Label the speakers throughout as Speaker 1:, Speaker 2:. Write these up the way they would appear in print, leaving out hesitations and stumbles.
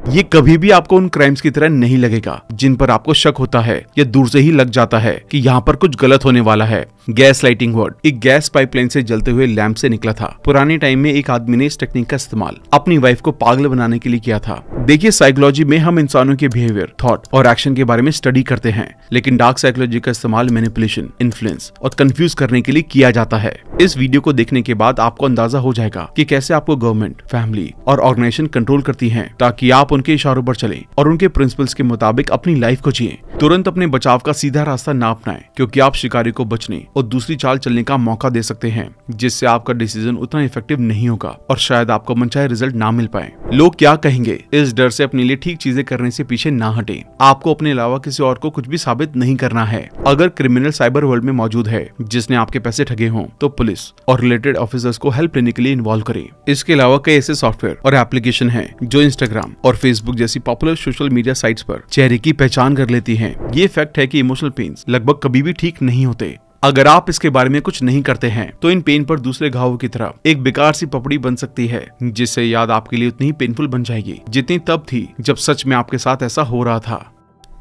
Speaker 1: ये कभी भी आपको उन क्राइम्स की तरह नहीं लगेगा जिन पर आपको शक होता है या दूर से ही लग जाता है कि यहाँ पर कुछ गलत होने वाला है। गैस लाइटिंग वर्ड एक गैस पाइपलाइन से जलते हुए लैंप से निकला था। पुराने टाइम में एक आदमी ने इस टेक्निक का इस्तेमाल अपनी वाइफ को पागल बनाने के लिए किया था। देखिए, साइकोलॉजी में हम इंसानों के बिहेवियर, थॉट और एक्शन के बारे में स्टडी करते हैं, लेकिन डार्क साइकोलॉजी का इस्तेमाल मैनिपुलेशन, इन्फ्लुएंस और कंफ्यूज करने के लिए किया जाता है। इस वीडियो को देखने के बाद आपको अंदाजा हो जाएगा कि कैसे आपको गवर्नमेंट, फैमिली और ऑर्गेनाइजेशन कंट्रोल करती हैं ताकि आप उनके इशारों पर चलें और उनके प्रिंसिपल्स के मुताबिक अपनी लाइफ को जिएं। तुरंत अपने बचाव का सीधा रास्ता ना अपनाएं, क्योंकि आप शिकारी को बचने और दूसरी चाल चलने का मौका दे सकते हैं, जिससे आपका डिसीजन उतना इफेक्टिव नहीं होगा और शायद आपको मनचाहे रिजल्ट ना मिल पाए। लोग क्या कहेंगे, इस डर से अपने लिए ठीक चीजें करने से पीछे ना हटें। आपको अपने अलावा किसी और को कुछ भी साबित नहीं करना है। अगर क्रिमिनल साइबर वर्ल्ड में मौजूद है जिसने आपके पैसे ठगे हों, तो पुलिस और रिलेटेड ऑफिसर्स को हेल्प लेने के लिए इन्वॉल्व करें। इसके अलावा कई ऐसे सॉफ्टवेयर और एप्लीकेशन हैं जो इंस्टाग्राम और फेसबुक जैसी पॉपुलर सोशल मीडिया साइट्स पर चेहरे की पहचान कर लेती हैं। ये फैक्ट है कि इमोशनल पेन्स लगभग कभी भी ठीक नहीं होते। अगर आप इसके बारे में कुछ नहीं करते हैं तो इन पेन पर दूसरे घावों की तरह एक बेकार सी पपड़ी बन सकती है, जिससे याद आपके लिए उतनी ही पेनफुल बन जाएगी जितनी तब थी जब सच में आपके साथ ऐसा हो रहा था।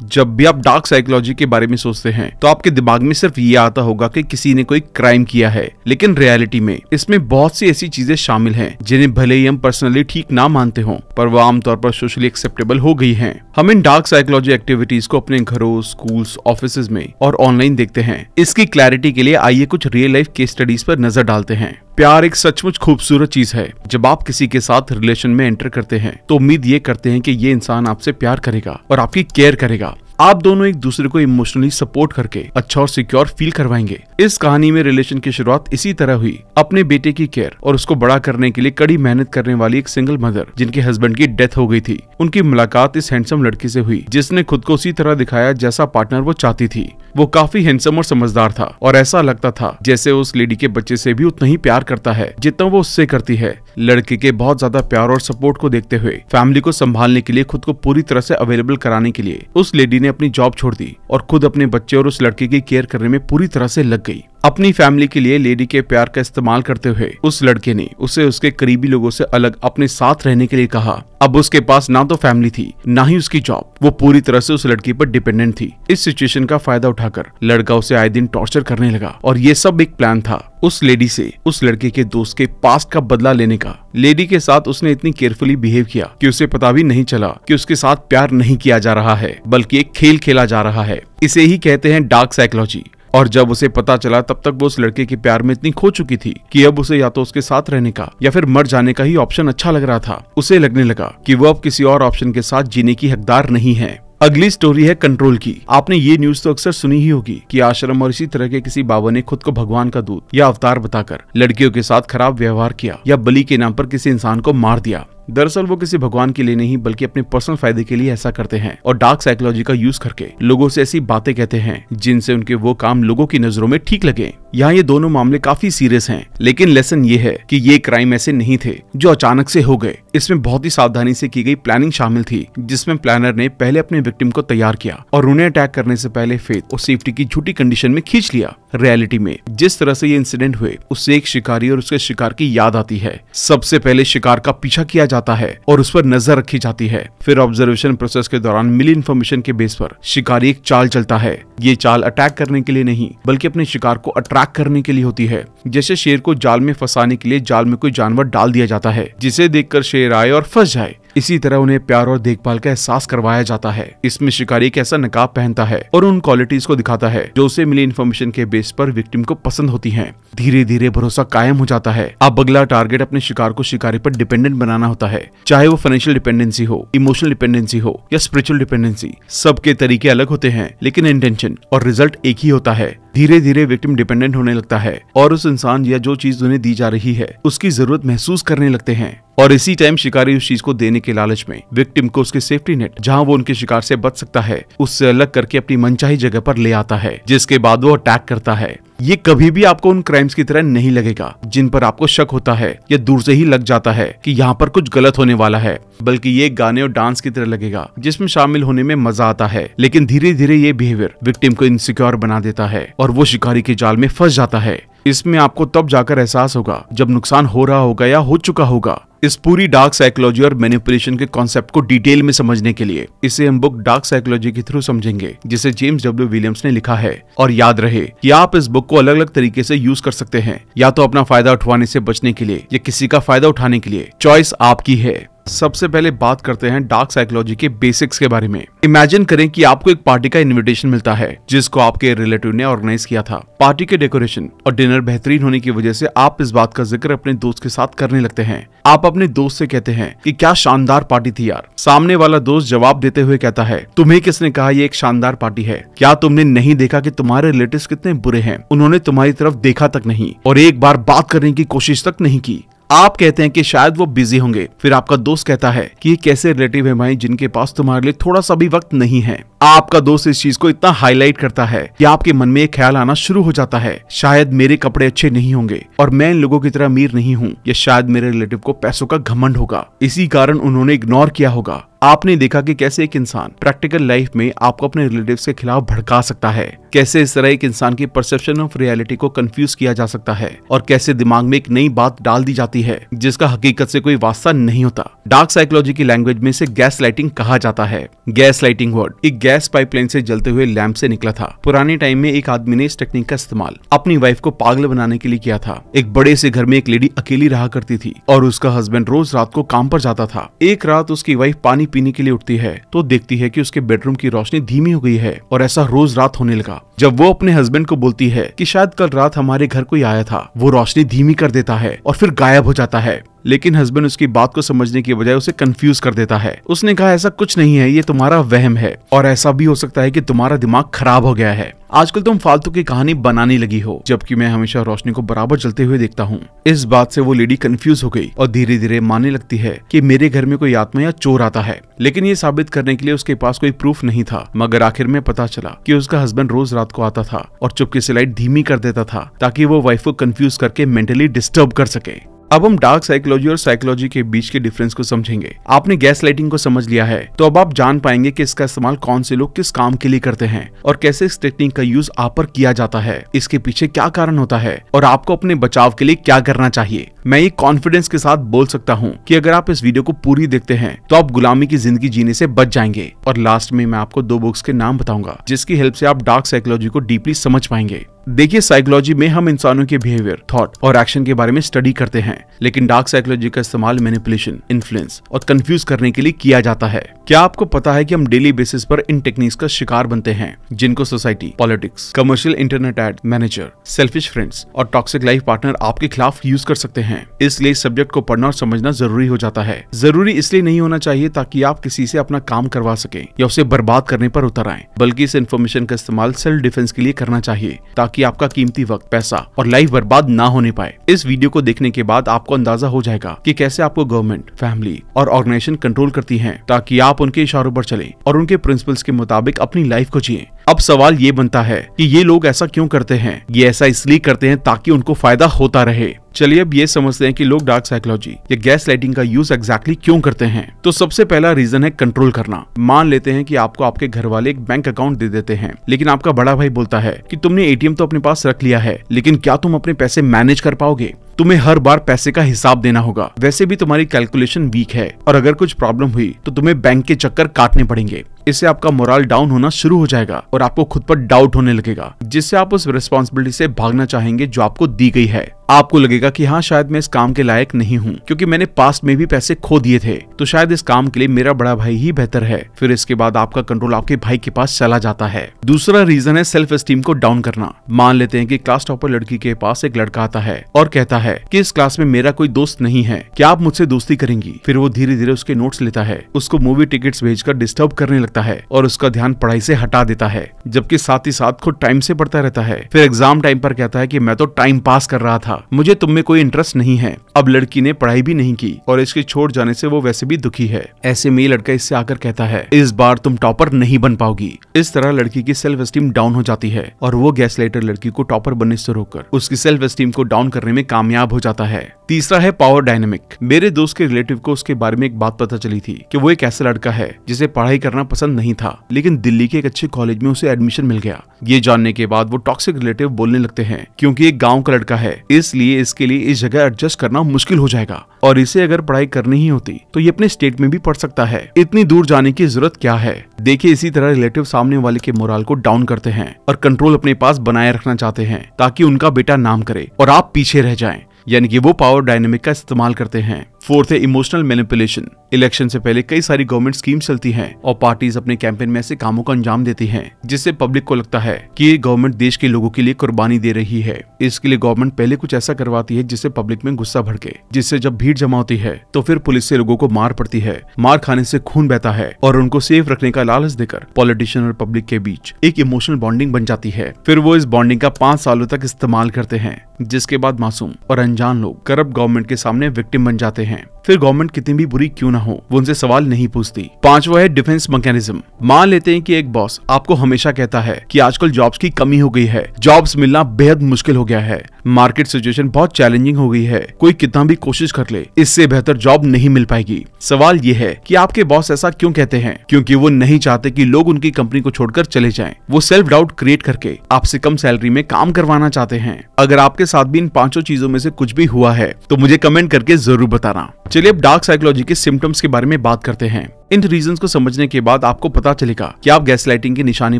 Speaker 1: जब भी आप डार्क साइकोलॉजी के बारे में सोचते हैं तो आपके दिमाग में सिर्फ ये आता होगा कि किसी ने कोई क्राइम किया है, लेकिन रियलिटी में इसमें बहुत सी ऐसी चीजें शामिल हैं जिन्हें भले ही हम पर्सनली ठीक ना मानते हों, पर वो आमतौर पर सोशली एक्सेप्टेबल हो गई हैं। हम इन डार्क साइकोलॉजी एक्टिविटीज को अपने घरों, स्कूल्स, ऑफिसेज में और ऑनलाइन देखते हैं। इसकी क्लैरिटी के लिए आइए कुछ रियल लाइफ केस स्टडीज पर नजर डालते हैं। प्यार एक सचमुच खूबसूरत चीज है। जब आप किसी के साथ रिलेशन में एंटर करते हैं तो उम्मीद ये करते हैं कि ये इंसान आपसे प्यार करेगा और आपकी केयर करेगा। आप दोनों एक दूसरे को इमोशनली सपोर्ट करके अच्छा और सिक्योर फील करवाएंगे। इस कहानी में रिलेशन की शुरुआत इसी तरह हुई। अपने बेटे की केयर और उसको बड़ा करने के लिए कड़ी मेहनत करने वाली एक सिंगल मदर जिनके हस्बैंड की डेथ हो गई थी, उनकी मुलाकात इस हैंडसम लड़की से हुई जिसने खुद को उसी तरह दिखाया जैसा पार्टनर वो चाहती थी। वो काफी हैंडसम और समझदार था और ऐसा लगता था जैसे उस लेडी के बच्चे से भी उतना ही प्यार करता है जितना वो उससे करती है। लड़के के बहुत ज्यादा प्यार और सपोर्ट को देखते हुए फैमिली को संभालने के लिए, खुद को पूरी तरह से अवेलेबल कराने के लिए उस लेडी ने अपनी जॉब छोड़ दी और खुद अपने बच्चे और उस लड़के की केयर करने में पूरी तरह से लग गई। अपनी फैमिली के लिए लेडी के प्यार का इस्तेमाल करते हुए उस लड़के ने उसे उसके करीबी लोगों से अलग अपने साथ रहने के लिए कहा। अब उसके पास ना तो फैमिली थी, ना ही उसकी जॉब। वो पूरी तरह से उस लड़की पर डिपेंडेंट थी। इस सिचुएशन का फायदा उठाकर लड़का उसे आए दिन टॉर्चर करने लगा और ये सब एक प्लान था उस लेडी से उस लड़के के दोस्त के पास्ट का बदला लेने का। लेडी के साथ उसने इतनी केयरफुली बिहेव किया कि उसे पता भी नहीं चला कि उसके साथ प्यार नहीं किया जा रहा है, बल्कि एक खेल खेला जा रहा है। इसे ही कहते हैं डार्क साइकोलॉजी। और जब उसे पता चला तब तक वो उस लड़के के प्यार में इतनी खो चुकी थी कि अब उसे या तो उसके साथ रहने का या फिर मर जाने का ही ऑप्शन अच्छा लग रहा था। उसे लगने लगा कि वो अब किसी और ऑप्शन के साथ जीने की हकदार नहीं है। अगली स्टोरी है कंट्रोल की। आपने ये न्यूज तो अक्सर सुनी ही होगी कि आश्रम और इसी तरह के किसी बाबा ने खुद को भगवान का दूत या अवतार बताकर लड़कियों के साथ खराब व्यवहार किया या बलि के नाम पर किसी इंसान को मार दिया। दरअसल वो किसी भगवान के लिए नहीं बल्कि अपने पर्सनल फायदे के लिए ऐसा करते हैं और डार्क साइकोलॉजी का यूज करके लोगों से ऐसी बातें कहते हैं जिनसे उनके वो काम लोगों की नजरों में ठीक लगे। यहाँ ये दोनों मामले काफी सीरियस हैं, लेकिन लेसन ये है कि ये क्राइम ऐसे नहीं थे जो अचानक से हो गए। इसमें बहुत ही सावधानी से की गई प्लानिंग शामिल थी, जिसमें प्लानर ने पहले अपने विक्टिम को तैयार किया और उन्हें अटैक करने से पहले फेथ और सेफ्टी की झूठी कंडीशन में खींच लिया। रियलिटी में जिस तरह से ये इंसिडेंट हुए उससे एक शिकारी और उसके शिकार की याद आती है। सबसे पहले शिकार का पीछा किया जाता है और उस पर नजर रखी जाती है। फिर ऑब्जर्वेशन प्रोसेस के दौरान मिली इन्फॉर्मेशन के बेस पर शिकारी एक चाल चलता है। ये चाल अटैक करने के लिए नहीं बल्कि अपने शिकार को अट्रैक्ट करने के लिए होती है। जैसे शेर को जाल में फंसाने के लिए जाल में कोई जानवर डाल दिया जाता है जिसे देखकर शेर आए और फंस जाए, इसी तरह उन्हें प्यार और देखभाल का एहसास करवाया जाता है। इसमें शिकारी एक ऐसा नकाब पहनता है और उन क्वालिटीज को दिखाता है जो उसे मिली इन्फॉर्मेशन के बेस पर विक्टिम को पसंद होती हैं। धीरे धीरे भरोसा कायम हो जाता है। अब अगला टारगेट अपने शिकार को शिकारी पर डिपेंडेंट बनाना होता है, चाहे वो फाइनेंशियल डिपेंडेंसी हो, इमोशनल डिपेंडेंसी हो या स्पिरिचुअल डिपेंडेंसी। सबके तरीके अलग होते हैं, लेकिन इंटेंशन और रिजल्ट एक ही होता है। धीरे धीरे विक्टिम डिपेंडेंट होने लगता है और उस इंसान या जो चीज उन्हें दी जा रही है उसकी जरूरत महसूस करने लगते हैं। और इसी टाइम शिकारी उस चीज को देने के लालच में विक्टिम को उसके सेफ्टी नेट, जहां वो उनके शिकार से बच सकता है, उससे अलग करके अपनी मनचाही जगह पर ले आता है, जिसके बाद वो अटैक करता है। ये कभी भी आपको उन क्राइम्स की तरह नहीं लगेगा जिन पर आपको शक होता है या दूर से ही लग जाता है कि यहाँ पर कुछ गलत होने वाला है, बल्कि ये गाने और डांस की तरह लगेगा जिसमें शामिल होने में मजा आता है। लेकिन धीरे धीरे ये बिहेवियर विक्टिम को इनसिक्योर बना देता है और वो शिकारी के जाल में फंस जाता है। इसमें आपको तब जाकर एहसास होगा जब नुकसान हो रहा होगा या हो चुका होगा। इस पूरी डार्क साइकोलॉजी और मैनिपुलेशन के कॉन्सेप्ट को डिटेल में समझने के लिए इसे हम बुक डार्क साइकोलॉजी के थ्रू समझेंगे, जिसे जेम्स डब्ल्यू विलियम्स ने लिखा है। और याद रहे कि आप इस बुक को अलग अलग तरीके से यूज कर सकते हैं, या तो अपना फायदा उठवाने से बचने के लिए या किसी का फायदा उठाने के लिए। चॉइस आपकी है। सबसे पहले बात करते हैं डार्क साइकोलॉजी के बेसिक्स के बारे में। इमेजिन करें कि आपको एक पार्टी का इनविटेशन मिलता है जिसको आपके रिलेटिव ने ऑर्गेनाइज किया था। पार्टी के डेकोरेशन और डिनर बेहतरीन होने की वजह से आप इस बात का जिक्र अपने दोस्त के साथ करने लगते हैं। आप अपने दोस्त से कहते हैं कि क्या शानदार पार्टी थी यार। सामने वाला दोस्त जवाब देते हुए कहता है, तुम्हें किसने कहा ये एक शानदार पार्टी है? क्या तुमने नहीं देखा कि तुम्हारे रिलेटिव्स कितने बुरे हैं? उन्होंने तुम्हारी तरफ देखा तक नहीं और एक बार बात करने की कोशिश तक नहीं की। आप कहते हैं कि शायद वो बिजी होंगे। फिर आपका दोस्त कहता है कि ये कैसे रिलेटिव है भाई जिनके पास तुम्हारे लिए थोड़ा सा भी वक्त नहीं है। आपका दोस्त इस चीज को इतना हाईलाइट करता है कि आपके मन में एक ख्याल आना शुरू हो जाता है, शायद मेरे कपड़े अच्छे नहीं होंगे और मैं इन लोगों की तरह अमीर नहीं हूँ, या शायद मेरे रिलेटिव को पैसों का घमंड होगा, इसी कारण उन्होंने इग्नोर किया होगा। आपने देखा कि कैसे एक इंसान प्रैक्टिकल लाइफ में आपको अपने रिलेटिव्स के खिलाफ भड़का सकता है, कैसे इस तरह एक इंसान की परसेप्शन ऑफ रियलिटी को कंफ्यूज किया जा सकता है, और कैसे दिमाग में एक नई बात डाल दी जाती है जिसका हकीकत से कोई वास्ता नहीं होता। डार्क साइकोलॉजी की लैंग्वेज में इसे गैस लाइटिंग कहा जाता है। गैस लाइटिंग वर्ड एक गैस पाइपलाइन से जलते हुए लैंप से निकला था। पुराने टाइम में एक आदमी ने इस टेक्निक का इस्तेमाल अपनी वाइफ को पागल बनाने के लिए किया था। एक बड़े से घर में एक लेडी अकेली रहा करती थी और उसका हस्बैंड रोज रात को काम पर जाता था। एक रात उसकी वाइफ पानी पीने के लिए उठती है तो देखती है कि उसके बेडरूम की रोशनी धीमी हो गई है, और ऐसा रोज रात होने लगा। जब वो अपने हस्बैंड को बोलती है कि शायद कल रात हमारे घर कोई आया था, वो रोशनी धीमी कर देता है और फिर गायब हो जाता है। लेकिन हस्बैंड उसकी बात को समझने की बजाय उसे कंफ्यूज कर देता है। उसने कहा, ऐसा कुछ नहीं है, ये तुम्हारा वहम है, और ऐसा भी हो सकता है कि तुम्हारा दिमाग खराब हो गया है। आजकल तुम फालतू की कहानी बनाने लगी हो, जबकि मैं हमेशा रोशनी को बराबर जलते हुए देखता हूँ। इस बात से वो लेडी कंफ्यूज हो गई और धीरे धीरे मानने लगती है कि मेरे घर में कोई आत्मा या चोर आता है। लेकिन ये साबित करने के लिए उसके पास कोई प्रूफ नहीं था। मगर आखिर में पता चला कि उसका हस्बैंड रोज रात को आता था और चुपके से लाइट धीमी कर देता था ताकि वो वाइफ को कंफ्यूज करके मेंटली डिस्टर्ब कर सके। अब हम डार्क साइकोलॉजी और साइकोलॉजी के बीच के डिफरेंस को समझेंगे। आपने गैस लाइटिंग को समझ लिया है तो अब आप जान पाएंगे कि इसका इस्तेमाल कौन से लोग किस काम के लिए करते हैं और कैसे इस टेक्निक का यूज आप पर किया जाता है, इसके पीछे क्या कारण होता है और आपको अपने बचाव के लिए क्या करना चाहिए। मैं ये कॉन्फिडेंस के साथ बोल सकता हूँ कि अगर आप इस वीडियो को पूरी देखते हैं तो आप गुलामी की जिंदगी जीने से बच जाएंगे। और लास्ट में मैं आपको 2 बुक्स के नाम बताऊंगा जिसकी हेल्प से आप डार्क साइकोलॉजी को डीपली समझ पाएंगे। देखिए, साइकोलॉजी में हम इंसानों के बिहेवियर, थॉट और एक्शन के बारे में स्टडी करते हैं, लेकिन डार्क साइकोलॉजी का इस्तेमाल मैनिपुलेशन, इन्फ्लुएंस और कंफ्यूज करने के लिए किया जाता है। क्या आपको पता है कि हम डेली बेसिस पर इन टेक्निक्स का शिकार बनते हैं, जिनको society, politics, commercial internet ad, manager, selfish friends और टॉक्सिक लाइफ पार्टनर आपके खिलाफ यूज कर सकते हैं। इसलिए इस सब्जेक्ट को पढ़ना और समझना जरूरी हो जाता है। जरूरी इसलिए नहीं होना चाहिए ताकि आप किसी से अपना काम करवा सके या उसे बर्बाद करने पर उतर आए, बल्कि इस इन्फॉर्मेशन का इस्तेमाल सेल्फ डिफेंस के लिए करना चाहिए ताकि आपका कीमती वक्त, पैसा और लाइफ बर्बाद ना होने पाए। इस वीडियो को देखने के बाद आपको अंदाजा हो जाएगा कि कैसे आपको गवर्नमेंट, फैमिली और ऑर्गेनाइजेशन कंट्रोल करती हैं ताकि आप उनके इशारों पर चलें और उनके प्रिंसिपल्स के मुताबिक अपनी लाइफ को जिएं। अब सवाल ये बनता है कि ये लोग ऐसा क्यों करते हैं? ये ऐसा इसलिए करते हैं ताकि उनको फायदा होता रहे। चलिए अब ये समझते हैं कि लोग डार्क साइकोलॉजी या गैस लाइटिंग का यूज एग्जैक्टली क्यों करते हैं। तो सबसे पहला रीजन है कंट्रोल करना। मान लेते हैं कि आपको आपके घर वाले एक बैंक अकाउंट दे देते हैं, लेकिन आपका बड़ा भाई बोलता है कि तुमने एटीएम तो अपने पास रख लिया है, लेकिन क्या तुम अपने पैसे मैनेज कर पाओगे? तुम्हें हर बार पैसे का हिसाब देना होगा। वैसे भी तुम्हारी कैलकुलेशन वीक है और अगर कुछ प्रॉब्लम हुई तो तुम्हें बैंक के चक्कर काटने पड़ेंगे। इससे आपका मोरल डाउन होना शुरू हो जाएगा और आपको खुद पर डाउट होने लगेगा, जिससे आप उस रिस्पॉन्सिबिलिटी से भागना चाहेंगे जो आपको दी गई है। आपको लगेगा कि हाँ, शायद मैं इस काम के लायक नहीं हूँ क्योंकि मैंने पास्ट में भी पैसे खो दिए थे, तो शायद इस काम के लिए मेरा बड़ा भाई ही बेहतर है। फिर इसके बाद आपका कंट्रोल आपके भाई के पास चला जाता है। दूसरा रीजन है सेल्फ एस्टीम को डाउन करना। मान लेते हैं कि क्लास टॉपर लड़की के पास एक लड़का आता है और कहता है कि इस क्लास में मेरा कोई दोस्त नहीं है, क्या आप मुझसे दोस्ती करेंगी? फिर वो धीरे धीरे उसके नोट्स लेता है, उसको मूवी टिकट्स भेजकर डिस्टर्ब करने लगता है और उसका ध्यान पढ़ाई से हटा देता है, जबकि साथ ही साथ खुद टाइम से पढ़ता रहता है। फिर एग्जाम टाइम पर कहता है कि मैं तो टाइम पास कर रहा था था, मुझे तुम में कोई इंटरेस्ट नहीं है। अब लड़की ने पढ़ाई भी नहीं की और इसके छोड़ जाने से वो वैसे भी दुखी है। ऐसे में लड़का इससे आकर कहता है, इस बार तुम टॉपर नहीं बन पाओगी। इस तरह लड़की की सेल्फ एस्टीम डाउन हो जाती है और वो गैसलाइटर लड़की को टॉपर बनने से रोककर उसकी सेल्फ एस्टीम को डाउन करने में कामयाब हो जाता है। तीसरा है पावर डायनेमिक। मेरे दोस्त के रिलेटिव को उसके बारे में एक बात पता चली थी कि वो एक ऐसा लड़का है जिसे पढ़ाई करना पसंद नहीं था, लेकिन दिल्ली के एक अच्छे कॉलेज में उसे एडमिशन मिल गया। ये जानने के बाद वो टॉक्सिक रिलेटिव बोलने लगते हैं, क्योंकि एक गांव का लड़का है इसलिए इसके लिए इस जगह एडजस्ट करना मुश्किल हो जाएगा और इसे अगर पढ़ाई करनी ही होती तो ये अपने स्टेट में भी पढ़ सकता है, इतनी दूर जाने की जरूरत क्या है। देखिए, इसी तरह रिलेटिव सामने वाले के मोरल को डाउन करते हैं और कंट्रोल अपने पास बनाए रखना चाहते हैं ताकि उनका बेटा नाम करे और आप पीछे रह जाएं, यानी कि वो पावर डायनेमिक का इस्तेमाल करते हैं। फोर्थ है इमोशनल मैनिपुलेशन। इलेक्शन से पहले कई सारी गवर्नमेंट स्कीम्स चलती हैं और पार्टीज अपने कैंपेन में ऐसे कामों को अंजाम देती हैं जिससे पब्लिक को लगता है कि ये गवर्नमेंट देश के लोगों के लिए कुर्बानी दे रही है। इसके लिए गवर्नमेंट पहले कुछ ऐसा करवाती है जिससे पब्लिक में गुस्सा भड़के, जिससे जब भीड़ जमा होती है तो फिर पुलिस से लोगों को मार पड़ती है। मार खाने से खून बहता है और उनको सेफ रखने का लालच देकर पॉलिटिशियन और पब्लिक के बीच एक इमोशनल बॉन्डिंग बन जाती है। फिर वो इस बॉन्डिंग का 5 सालों तक इस्तेमाल करते हैं, जिसके बाद मासूम और अनजान लोग करप्ट गवर्नमेंट के सामने विक्टिम बन जाते हैं। फिर गवर्नमेंट कितनी भी बुरी क्यों ना हो, वो उनसे सवाल नहीं पूछती। 5वां है डिफेंस मैकेनिज्म। मान लेते हैं कि एक बॉस आपको हमेशा कहता है कि आजकल जॉब्स की कमी हो गई है, जॉब्स मिलना बेहद मुश्किल हो गया है, मार्केट सिचुएशन बहुत चैलेंजिंग हो गई है, कोई कितना भी कोशिश कर ले इससे बेहतर जॉब नहीं मिल पाएगी। सवाल ये है कि आपके बॉस ऐसा क्यों कहते हैं? क्योंकि वो नहीं चाहते कि लोग उनकी कंपनी को छोड़कर चले जाएं। वो सेल्फ डाउट क्रिएट करके आपसे कम सैलरी में काम करवाना चाहते हैं। अगर आपके साथ भी इन 5 चीजों में से कुछ भी हुआ है तो मुझे कमेंट करके जरूर बताना। चलिए अब डार्क साइकोलॉजी के सिम्टम्स के बारे में बात करते हैं। इन रीजंस को समझने के बाद आपको पता चलेगा कि आप गैसलाइटिंग की निशानी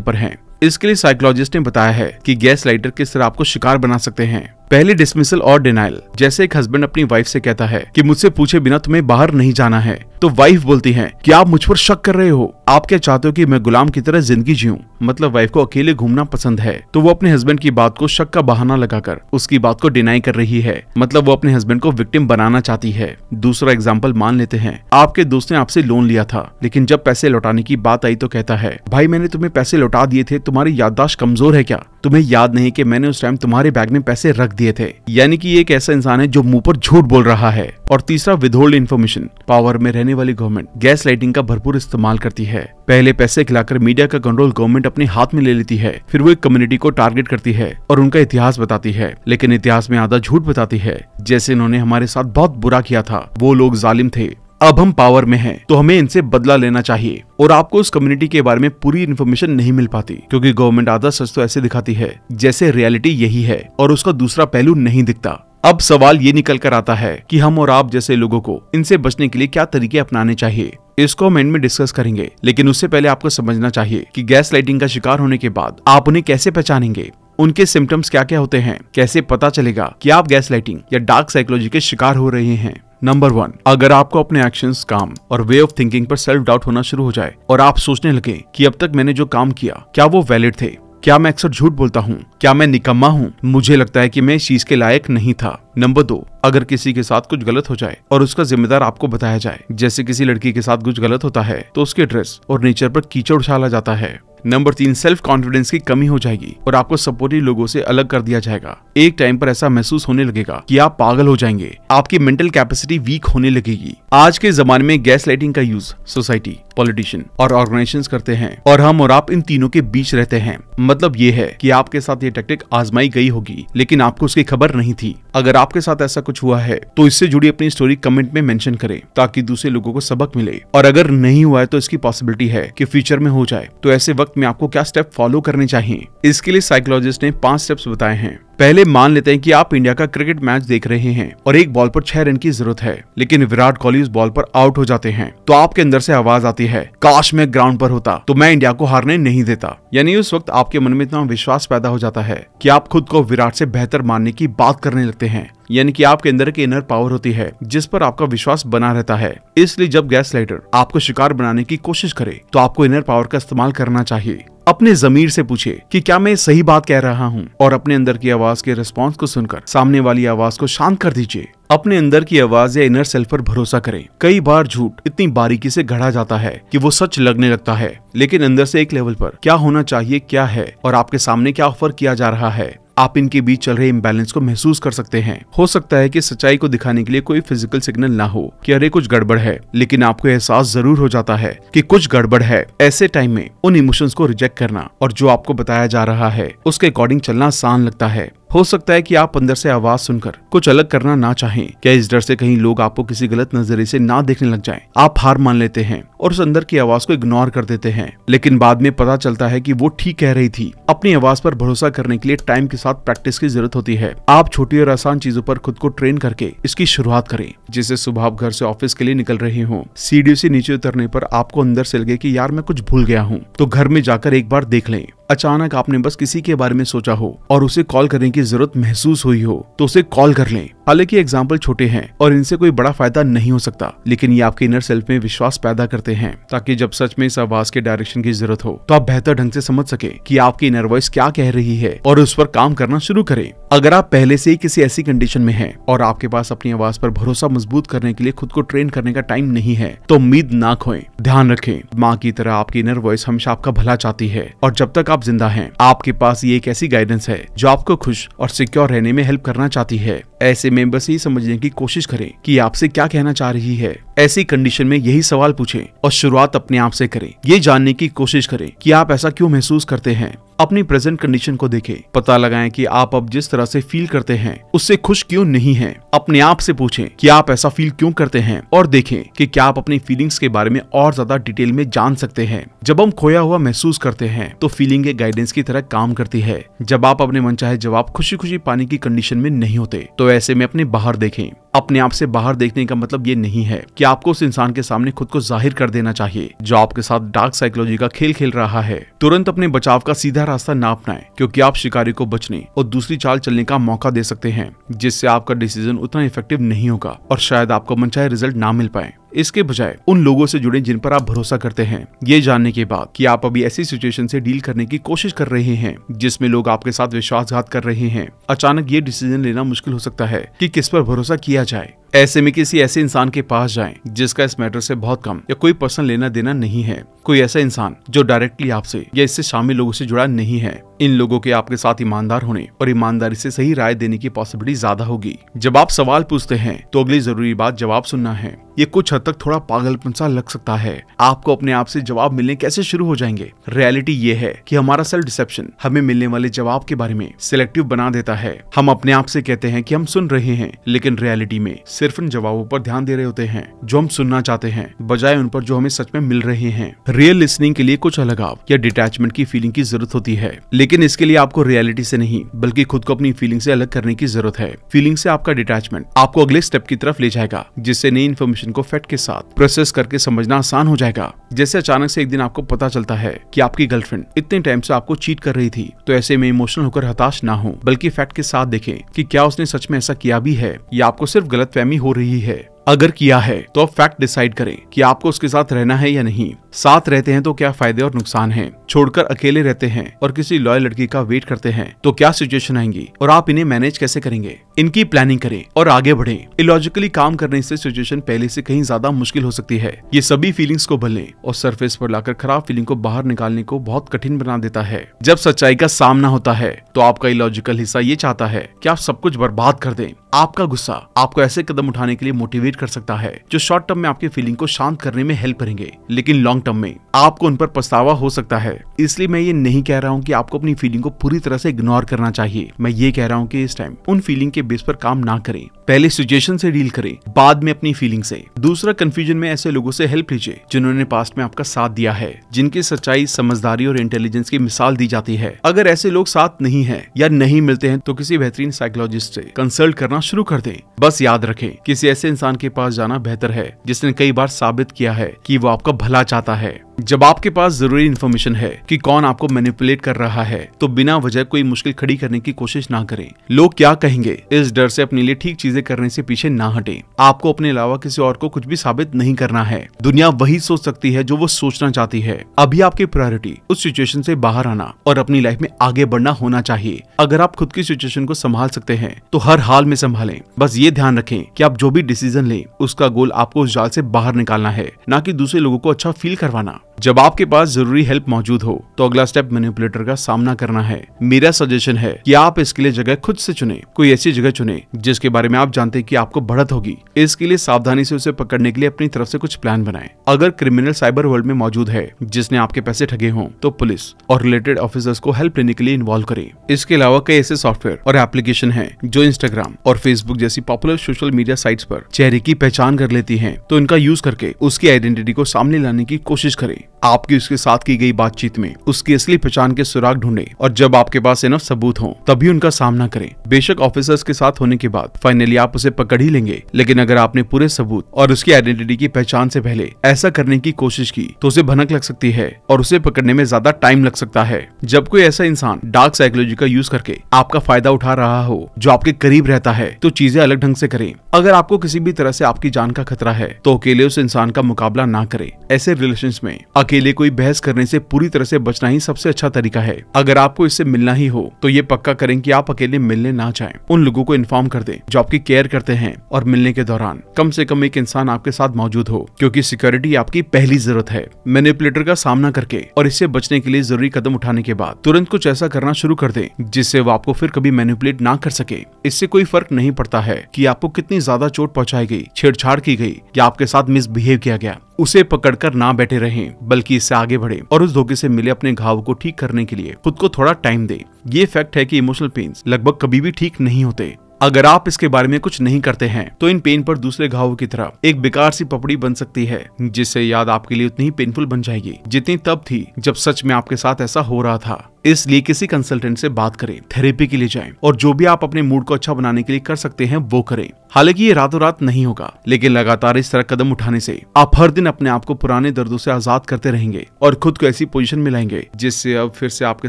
Speaker 1: पर हैं। इसके लिए साइकोलॉजिस्ट ने बताया है कि गैसलाइटर किस तरह आपको शिकार बना सकते हैं। पहले डिसमिसल और डिनाइल। जैसे एक हस्बैंड अपनी वाइफ से कहता है कि मुझसे पूछे बिना तुम्हें बाहर नहीं जाना है, तो वाइफ बोलती है कि आप मुझ पर शक कर रहे हो, आप क्या चाहते हो कि मैं गुलाम की तरह जिंदगी जीऊं? मतलब वाइफ को अकेले घूमना पसंद है, तो वो अपने हस्बैंड की बात को शक का बहाना लगाकर उसकी बात को डिनाई कर रही है। मतलब वो अपने हस्बैंड को विक्टिम बनाना चाहती है। दूसरा एग्जाम्पल मान लेते हैं, आपके दोस्त ने आपसे लोन लिया था, लेकिन जब पैसे लौटाने की बात आई तो कहता है, भाई मैंने तुम्हें पैसे लौटा दिए थे, तुम्हारी याददाश्त कमजोर है क्या? तुम्हें याद नहीं कि मैंने उस टाइम तुम्हारे बैग में पैसे रख दिए थे? यानी कि ये एक ऐसा इंसान है जो मुंह पर झूठ बोल रहा है। और तीसरा विदहोल्ड इन्फॉर्मेशन। पावर में रहने वाली गवर्नमेंट गैस लाइटिंग का भरपूर इस्तेमाल करती है। पहले पैसे खिलाकर मीडिया का कंट्रोल गवर्नमेंट अपने हाथ में ले लेती है, फिर वो एक कम्युनिटी को टारगेट करती है और उनका इतिहास बताती है, लेकिन इतिहास में आधा झूठ बताती है। जैसे इन्होंने हमारे साथ बहुत बुरा किया था, वो लोग जालिम थे, अब हम पावर में हैं, तो हमें इनसे बदला लेना चाहिए। और आपको उस कम्युनिटी के बारे में पूरी इन्फॉर्मेशन नहीं मिल पाती, क्योंकि गवर्नमेंट आधा सच तो ऐसे दिखाती है जैसे रियलिटी यही है और उसका दूसरा पहलू नहीं दिखता। अब सवाल ये निकल कर आता है कि हम और आप जैसे लोगों को इनसे बचने के लिए क्या तरीके अपनाने चाहिए। इसको हम एंड में डिस्कस करेंगे, लेकिन उससे पहले आपको समझना चाहिए कि गैस लाइटिंग का शिकार होने के बाद आप उन्हें कैसे पहचानेंगे, उनके सिम्टम्स क्या क्या होते हैं, कैसे पता चलेगा कि आप गैस लाइटिंग या डार्क साइकोलॉजी के शिकार हो रहे हैं। नंबर 1, अगर आपको अपने एक्शंस, काम और वे ऑफ थिंकिंग पर सेल्फ डाउट होना शुरू हो जाए और आप सोचने लगे कि अब तक मैंने जो काम किया क्या वो वैलिड थे, क्या मैं अक्सर झूठ बोलता हूँ, क्या मैं निकम्मा हूँ, मुझे लगता है कि मैं इस चीज के लायक नहीं था। नंबर 2, अगर किसी के साथ कुछ गलत हो जाए और उसका जिम्मेदार आपको बताया जाए, जैसे किसी लड़की के साथ कुछ गलत होता है तो उसके ड्रेस और नेचर पर कीचड़ उछाला जाता है। नंबर 3, सेल्फ कॉन्फिडेंस की कमी हो जाएगी और आपको सपोर्टिव लोगों से अलग कर दिया जाएगा। एक टाइम पर ऐसा महसूस होने लगेगा कि आप पागल हो जाएंगे, आपकी मेंटल कैपेसिटी वीक होने लगेगी। आज के जमाने में गैस लाइटिंग का यूज सोसाइटी, पॉलिटिशियन और ऑर्गेनाइजेशंस करते हैं और हम और आप इन तीनों के बीच रहते हैं। मतलब ये है कि आपके साथ ये टेक्निक आजमाई गई होगी, लेकिन आपको उसकी खबर नहीं थी। अगर आपके साथ ऐसा कुछ हुआ है तो इससे जुड़ी अपनी स्टोरी कमेंट में मेंशन करें ताकि दूसरे लोगों को सबक मिले। और अगर नहीं हुआ है तो इसकी पॉसिबिलिटी है कि फ्यूचर में हो जाए, तो ऐसे वक्त में आपको क्या स्टेप फॉलो करने चाहिए। इसके लिए साइकोलॉजिस्ट ने 5 स्टेप्स बताए हैं। पहले मान लेते हैं कि आप इंडिया का क्रिकेट मैच देख रहे हैं और एक बॉल पर 6 रन की जरूरत है, लेकिन विराट कोहली उस बॉल पर आउट हो जाते हैं। तो आपके अंदर से आवाज आती है, काश मैं ग्राउंड पर होता तो मैं इंडिया को हारने नहीं देता। यानी उस वक्त आपके मन में इतना विश्वास पैदा हो जाता है कि आप खुद को विराट से बेहतर मानने की बात करने लगते हैं। यानी कि आपके अंदर की इनर पावर होती है जिस पर आपका विश्वास बना रहता है। इसलिए जब गैस लाइटर आपको शिकार बनाने की कोशिश करे तो आपको इनर पावर का इस्तेमाल करना चाहिए। अपने जमीर से पूछिए कि क्या मैं सही बात कह रहा हूँ, और अपने अंदर की आवाज के रिस्पॉन्स को सुनकर सामने वाली आवाज को शांत कर दीजिए। अपने अंदर की आवाज या इनर सेल्फ पर भरोसा करें। कई बार झूठ इतनी बारीकी से गढ़ा जाता है कि वो सच लगने लगता है, लेकिन अंदर से एक लेवल पर क्या होना चाहिए क्या है और आपके सामने क्या ऑफर किया जा रहा है, आप इनके बीच चल रहे इम्बैलेंस को महसूस कर सकते हैं। हो सकता है कि सच्चाई को दिखाने के लिए कोई फिजिकल सिग्नल ना हो कि अरे कुछ गड़बड़ है, लेकिन आपको एहसास जरूर हो जाता है कि कुछ गड़बड़ है। ऐसे टाइम में उन इमोशंस को रिजेक्ट करना और जो आपको बताया जा रहा है उसके अकॉर्डिंग चलना आसान लगता है। हो सकता है कि आप अंदर से आवाज सुनकर कुछ अलग करना ना चाहें, क्या इस डर से कहीं लोग आपको किसी गलत नजरिए से ना देखने लग जाएं। आप हार मान लेते हैं और उस अंदर की आवाज को इग्नोर कर देते हैं, लेकिन बाद में पता चलता है कि वो ठीक कह रही थी। अपनी आवाज पर भरोसा करने के लिए टाइम के साथ प्रैक्टिस की जरूरत होती है। आप छोटी और आसान चीजों पर खुद को ट्रेन करके इसकी शुरुआत करें। जैसे सुबह आप घर से ऑफिस के लिए निकल रहे हो, सीढ़ियों से नीचे उतरने पर आपको अंदर से लगे कि यार मैं कुछ भूल गया हूँ, तो घर में जाकर एक बार देख लें। अचानक आपने बस किसी के बारे में सोचा हो और उसे कॉल करने की जरूरत महसूस हुई हो तो उसे कॉल कर लें। हालांकि एग्जाम्पल छोटे हैं और इनसे कोई बड़ा फायदा नहीं हो सकता, लेकिन ये आपके इनर सेल्फ में विश्वास पैदा करते हैं, ताकि जब सच में इस आवाज के डायरेक्शन की जरूरत हो तो आप बेहतर ढंग से समझ सके कि आपकी इनर वॉइस क्या कह रही है और उस पर काम करना शुरू करें। अगर आप पहले से ही किसी ऐसी कंडीशन में हैं और आपके पास अपनी आवाज पर भरोसा मजबूत करने के लिए खुद को ट्रेन करने का टाइम नहीं है, तो उम्मीद ना खोएं। ध्यान रखें, माँ की तरह आपकी इनर वॉइस हमेशा आपका भला चाहती है और जब तक आप जिंदा हैं आपके पास ये एक ऐसी गाइडेंस है जो आपको खुश और सिक्योर रहने में हेल्प करना चाहती है। ऐसे में बस ये समझने की कोशिश करें कि आपसे क्या कहना चाह रही है। ऐसी कंडीशन में यही सवाल पूछें और शुरुआत अपने आप से करें। ये जानने की कोशिश करें कि आप ऐसा क्यों महसूस करते हैं। अपनी प्रेजेंट कंडीशन को देखें, पता लगाएं कि आप अब जिस तरह से फील करते हैं उससे खुश क्यों नहीं हैं। अपने आप से पूछें कि आप ऐसा फील क्यों करते हैं और देखें कि क्या आप अपनी फीलिंग्स के बारे में और ज्यादा डिटेल में जान सकते हैं। जब हम खोया हुआ महसूस करते हैं तो फीलिंग एक गाइडेंस की तरह काम करती है। जब आप अपने मनचाहे जवाब खुशी खुशी पाने की कंडीशन में नहीं होते तो ऐसे में अपने बाहर देखें। अपने आप से बाहर देखने का मतलब ये नहीं है कि आपको उस इंसान के सामने खुद को जाहिर कर देना चाहिए जो आपके साथ डार्क साइकोलॉजी का खेल खेल रहा है। तुरंत अपने बचाव का सीधा रास्ता ना अपनाएं, क्योंकि आप शिकारी को बचने और दूसरी चाल चलने का मौका दे सकते हैं, जिससे आपका डिसीजन उतना इफेक्टिव नहीं होगा और शायद आपको मनचाहे रिजल्ट ना मिल पाए। इसके बजाय उन लोगों से जुड़े जिन पर आप भरोसा करते हैं। ये जानने के बाद कि आप अभी ऐसी सिचुएशन से डील करने की कोशिश कर रहे हैं जिसमें लोग आपके साथ विश्वासघात कर रहे हैं, अचानक ये डिसीजन लेना मुश्किल हो सकता है कि किस पर भरोसा किया जाए। ऐसे में किसी ऐसे इंसान के पास जाएं जिसका इस मैटर से बहुत कम या कोई पर्सनल लेना देना नहीं है। कोई ऐसा इंसान जो डायरेक्टली आपसे या इससे शामिल लोगों से जुड़ा नहीं है। इन लोगों के आपके साथ ईमानदार होने और ईमानदारी से सही राय देने की पॉसिबिलिटी ज्यादा होगी। जब आप सवाल पूछते हैं तो अगली जरूरी बात जवाब सुनना है। ये कुछ हद तक थोड़ा पागलपन सा लग सकता है। आपको अपने आप से जवाब मिलने कैसे शुरू हो जाएंगे। रियलिटी ये है कि हमारा सेल्फ डिसेप्शन हमें मिलने वाले जवाब के बारे में सिलेक्टिव बना देता है। हम अपने आप से कहते हैं कि हम सुन रहे हैं, लेकिन रियलिटी में सिर्फ उन जवाबों पर ध्यान दे रहे होते हैं जो हम सुनना चाहते हैं, बजाय उन पर जो हमें सच में मिल रहे हैं। रियल लिसनिंग के लिए कुछ अलगाव या डिटैचमेंट की फीलिंग की जरूरत होती है, लेकिन इसके लिए आपको रियलिटी से नहीं बल्कि खुद को अपनी फीलिंग से अलग करने की जरूरत है। फीलिंग से आपका डिटैचमेंट आपको अगले स्टेप की तरफ ले जाएगा, जिससे नई इन्फॉर्मेशन को फैक्ट के साथ प्रोसेस करके समझना आसान हो जाएगा। जैसे अचानक से एक दिन आपको पता चलता है कि आपकी गर्लफ्रेंड इतने टाइम से आपको चीट कर रही थी, तो ऐसे में इमोशनल होकर हताश ना हो, बल्कि फैक्ट के साथ देखें कि क्या उसने सच में ऐसा किया भी है या आपको सिर्फ गलतफहमी हो रही है। अगर किया है तो आप फैक्ट डिसाइड करें कि आपको उसके साथ रहना है या नहीं। साथ रहते हैं तो क्या फायदे और नुकसान हैं। छोड़कर अकेले रहते हैं और किसी लॉयल लड़की का वेट करते हैं तो क्या सिचुएशन आएंगी और आप इन्हें मैनेज कैसे करेंगे। इनकी प्लानिंग करें और आगे बढ़ें। इलॉजिकली काम करने से सिचुएशन पहले से कहीं ज्यादा मुश्किल हो सकती है। ये सभी फीलिंग्स को भलें और सरफेस पर लाकर खराब फीलिंग को बाहर निकालने को बहुत कठिन बना देता है। जब सच्चाई का सामना होता है तो आपका इलॉजिकल हिस्सा ये चाहता है कि आप सब कुछ बर्बाद कर दें। आपका गुस्सा आपको ऐसे कदम उठाने के लिए मोटिवेट कर सकता है जो शॉर्ट टर्म में आपकी फीलिंग को शांत करने में हेल्प करेंगे, लेकिन लॉन्ग टर्म में आपको उन पर पछतावा हो सकता है। इसलिए मैं ये नहीं कह रहा हूँ कि आपको अपनी फीलिंग को पूरी तरह से इग्नोर करना चाहिए। मैं ये कह रहा हूँ कि इस टाइम उन फीलिंग के बेस पर काम ना करें। पहले सिचुएशन से डील करें, बाद में अपनी फीलिंग से। दूसरा, कंफ्यूजन में ऐसे लोगों से हेल्प लीजिए जिन्होंने पास्ट में आपका साथ दिया है, जिनकी सच्चाई, समझदारी और इंटेलिजेंस की मिसाल दी जाती है। अगर ऐसे लोग साथ नहीं है या नहीं मिलते हैं तो किसी बेहतरीन साइकोलॉजिस्ट से कंसल्ट करना शुरू कर दें। बस याद रखें, किसी ऐसे इंसान के पास जाना बेहतर है जिसने कई बार साबित किया है कि वो आपका भला चाहता है। जब आपके पास जरूरी इन्फॉर्मेशन है कि कौन आपको मैनिपुलेट कर रहा है तो बिना वजह कोई मुश्किल खड़ी करने की कोशिश ना करें। लोग क्या कहेंगे इस डर से अपने लिए ठीक चीजें करने से पीछे ना हटें। आपको अपने अलावा किसी और को कुछ भी साबित नहीं करना है। दुनिया वही सोच सकती है जो वो सोचना चाहती है। अभी आपकी प्रायोरिटी उस सिचुएशन से बाहर आना और अपनी लाइफ में आगे बढ़ना होना चाहिए। अगर आप खुद की सिचुएशन को संभाल सकते हैं तो हर हाल में संभालें। बस ये ध्यान रखें कि आप जो भी डिसीजन लें उसका गोल आपको उस जाल से बाहर निकालना है, ना कि दूसरे लोगों को अच्छा फील करवाना। जब आपके पास जरूरी हेल्प मौजूद हो तो अगला स्टेप मैनिपुलेटर का सामना करना है। मेरा सजेशन है कि आप इसके लिए जगह खुद से चुने। कोई ऐसी जगह चुने जिसके बारे में आप जानते हैं कि आपको बढ़त होगी। इसके लिए सावधानी से उसे पकड़ने के लिए अपनी तरफ से कुछ प्लान बनाएं। अगर क्रिमिनल साइबर वर्ल्ड में मौजूद है जिसने आपके पैसे ठगे हों तो पुलिस और रिलेटेड ऑफिसर्स को हेल्प लेने के लिए इन्वॉल्व करें। इसके अलावा कई ऐसे सॉफ्टवेयर और एप्लीकेशन हैं जो इंस्टाग्राम और फेसबुक जैसी पॉपुलर सोशल मीडिया साइट्स पर चेहरे की पहचान कर लेती हैं, तो इनका यूज करके उसकी आइडेंटिटी को सामने लाने की कोशिश करें। आपकी उसके साथ की गई बातचीत में उसकी असली पहचान के सुराग ढूंढें और जब आपके पास इनफ सबूत हो तभी उनका सामना करें। बेशक ऑफिसर्स के साथ होने के बाद फाइनली आप उसे पकड़ ही लेंगे, लेकिन अगर आपने पूरे सबूत और उसकी आइडेंटिटी की पहचान से पहले ऐसा करने की कोशिश की तो उसे भनक लग सकती है और उसे पकड़ने में ज्यादा टाइम लग सकता है। जब कोई ऐसा इंसान डार्क साइकोलॉजी का यूज करके आपका फायदा उठा रहा हो जो आपके करीब रहता है तो चीजें अलग ढंग से करें। अगर आपको किसी भी तरह से आपकी जान का खतरा है तो अकेले उस इंसान का मुकाबला ना करें। ऐसे रिलेशंस में अकेले कोई बहस करने से पूरी तरह से बचना ही सबसे अच्छा तरीका है। अगर आपको इससे मिलना ही हो तो ये पक्का करें कि आप अकेले मिलने ना जाएं। उन लोगों को इन्फॉर्म कर दें जो आपकी केयर करते हैं और मिलने के दौरान कम से कम एक इंसान आपके साथ मौजूद हो, क्योंकि सिक्योरिटी आपकी पहली जरूरत है। मैनिपुलेटर का सामना करके और इससे बचने के लिए जरूरी कदम उठाने के बाद तुरंत कुछ ऐसा करना शुरू कर दें जिससे वो आपको फिर कभी मैनिपुलेट ना कर सके। इससे कोई फर्क नहीं पड़ता है कि आपको कितनी ज्यादा चोट पहुंचाई गई, छेड़छाड़ की गई या आपके साथ मिसबिहेव किया गया। उसे पकड़कर ना बैठे रहें, बल्कि इससे आगे बढ़े और उस धोखे से मिले अपने घाव को ठीक करने के लिए खुद को थोड़ा टाइम दे। ये फैक्ट है कि इमोशनल पेन्स लगभग कभी भी ठीक नहीं होते। अगर आप इसके बारे में कुछ नहीं करते हैं तो इन पेन पर दूसरे घावों की तरह एक बेकार सी पपड़ी बन सकती है, जिससे याद आपके लिए उतनी ही पेनफुल बन जाएगी जितनी तब थी जब सच में आपके साथ ऐसा हो रहा था। इसलिए किसी कंसल्टेंट से बात करें, थेरेपी के लिए जाएं और जो भी आप अपने मूड को अच्छा बनाने के लिए कर सकते हैं वो करें। हालांकि ये रातों रात नहीं होगा, लेकिन लगातार इस तरह कदम उठाने से आप हर दिन अपने आप को पुराने दर्दों से आजाद करते रहेंगे और खुद को ऐसी पोजीशन में लाएंगे जिससे अब फिर से आपके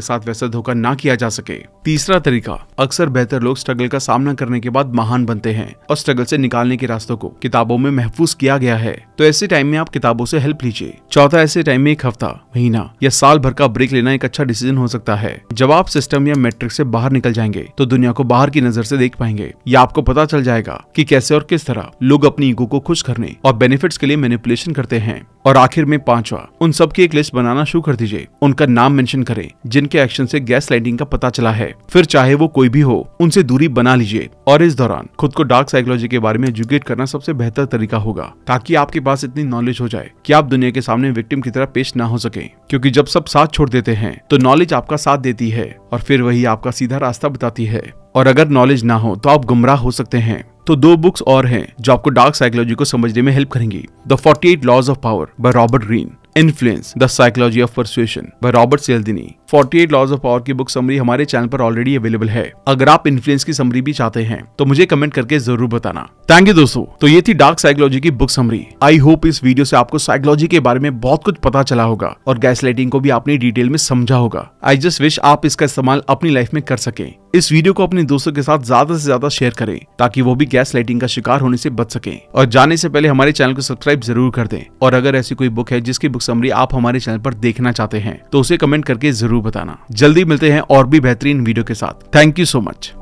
Speaker 1: साथ वैसा धोखा ना किया जा सके। तीसरा तरीका, अक्सर बेहतर लोग स्ट्रगल का सामना करने के बाद महान बनते हैं और स्ट्रगल से निकालने के रास्तों को किताबों में महफूज किया गया है, तो ऐसे टाइम में आप किताबों से हेल्प लीजिए। चौथा, ऐसे टाइम में एक हफ्ता, महीना या साल भर का ब्रेक लेना एक अच्छा डिसीजन हो सकता है। जब आप सिस्टम या मैट्रिक्स से बाहर निकल जाएंगे तो दुनिया को बाहर की नजर से देख पाएंगे या आपको पता चल जाएगा कि कैसे और किस तरह लोग अपनी ईगो को खुश करने और बेनिफिट्स के लिए मैनिपुलेशन करते हैं। और आखिर में पांचवा, उन सब की एक लिस्ट बनाना शुरू कर दीजिए। उनका नाम मेंशन करें जिनके एक्शन से गैस लाइटिंग का पता चला है, फिर चाहे वो कोई भी हो उनसे दूरी बना लीजिए। और इस दौरान खुद को डार्क साइकोलॉजी के बारे में एजुकेट करना सबसे बेहतर तरीका होगा, ताकि आपके पास इतनी नॉलेज हो जाए कि आप दुनिया के सामने विक्टिम की तरह पेश ना हो सके। क्योंकि जब सब साथ छोड़ देते हैं तो नॉलेज आपका साथ देती है और फिर वही आपका सीधा रास्ता बताती है। और अगर नॉलेज ना हो तो आप गुमराह हो सकते हैं। तो 2 बुक्स और हैं जो आपको डार्क साइकोलॉजी को समझने में हेल्प करेंगी। The 48 laws of power by Robert Greene, influence the psychology of persuasion by Robert Cialdini. 48 laws of power की बुक समरी हमारे चैनल पर ऑलरेडी अवेलेबल है। अगर आप इन्फ्लुएंस की समरी भी चाहते हैं तो मुझे कमेंट करके जरूर बताना। थैंक यू दोस्तों। तो ये थी डार्क साइकोलॉजी की बुक समरी। आई होप इस वीडियो से आपको साइकोलॉजी के बारे में बहुत कुछ पता चला होगा और गैसलाइटिंग को भी आपने डिटेल में समझा होगा। आई जस्ट विश आप इसका इस्तेमाल अपनी लाइफ में कर सकें। इस वीडियो को अपने दोस्तों के साथ ज्यादा से ज्यादा शेयर करें ताकि वो भी गैसलाइटिंग का शिकार होने से बच सकें। और जाने से पहले हमारे चैनल को सब्सक्राइब जरूर कर दें। और अगर ऐसी कोई बुक है जिसकी बुक समरी आप हमारे चैनल पर देखना चाहते हैं तो उसे कमेंट करके जरूर बताना। जल्दी मिलते हैं और भी बेहतरीन वीडियो के साथ। Thank you so much.